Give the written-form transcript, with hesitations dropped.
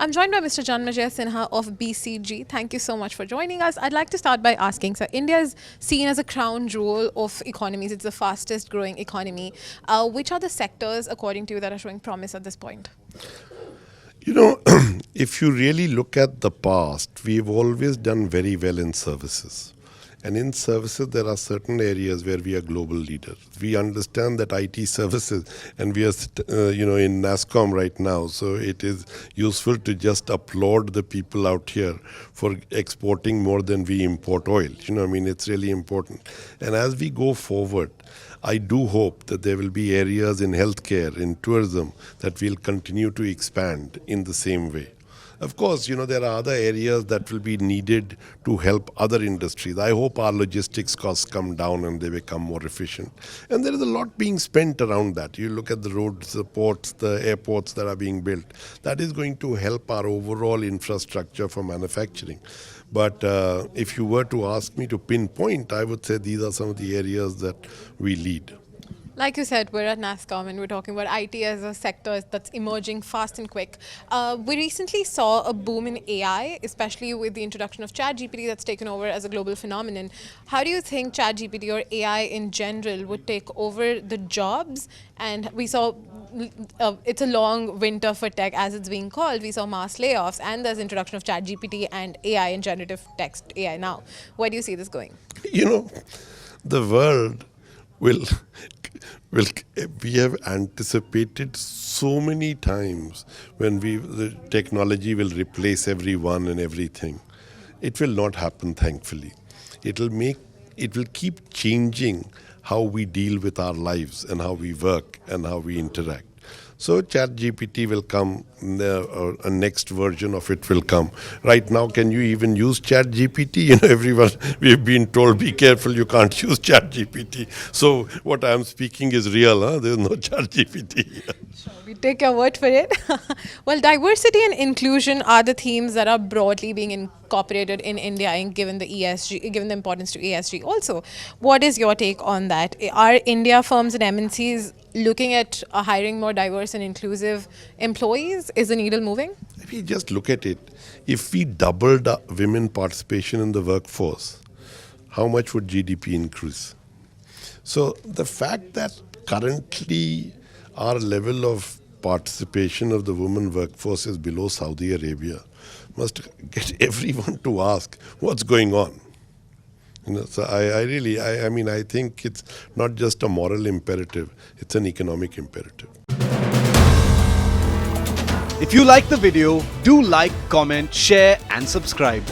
I'm joined by Mr. Janmejaya Sinha of BCG. Thank you so much for joining us. I'd like to start by asking, sir, India is seen as a crown jewel of economies. It's the fastest growing economy. Which are the sectors, according to you, that are showing promise at this point? You know, if you really look at the past, we've always done very well in services. And in services, there are certain areas where we are global leaders. We understand that IT services, and we are, in NASCOM right now. So it is useful to just applaud the people out here for exporting more than we import oil. It's really important. And as we go forward, I do hope that there will be areas in healthcare, in tourism, that will continue to expand in the same way. Of course, there are other areas that will be needed to help other industries. I hope our logistics costs come down and they become more efficient. And there is a lot being spent around that. You look at the roads, the ports, the airports that are being built. That is going to help our overall infrastructure for manufacturing. But if you were to ask me to pinpoint, I would say these are some of the areas that we lead. Like you said, we're at NASCOM and we're talking about IT as a sector that's emerging fast and quick. We recently saw a boom in AI, especially with the introduction of ChatGPT that's taken over as a global phenomenon. How do you think ChatGPT or AI in general would take over the jobs? And we saw it's a long winter for tech, as it's being called. We saw mass layoffs, and there's introduction of ChatGPT and AI and generative text AI now. Where do you see this going? The world will we have anticipated so many times when the technology will replace everyone and everything. It will not happen, thankfully. It will keep changing how we deal with our lives and how we work and how we interact. So ChatGPT will come, a next version of it will come. Right now, can you even use ChatGPT? Everyone, we've been told, be careful, you can't use ChatGPT. So what I'm speaking is real, huh? There's no ChatGPT. Sure, we take your word for it. Well, diversity and inclusion are the themes that are broadly being incorporated in India, and given the ESG, given the importance to ESG. Also, what is your take on that? Are India firms and MNCs looking at hiring more diverse and inclusive employees? Is the needle moving? If you just look at it, if we doubled women participation in the workforce, how much would GDP increase? So the fact that currently our level of participation of the women workforce is below Saudi Arabia must get everyone to ask what's going on. So I think it's not just a moral imperative, it's an economic imperative. If you like the video, do like, comment, share and subscribe.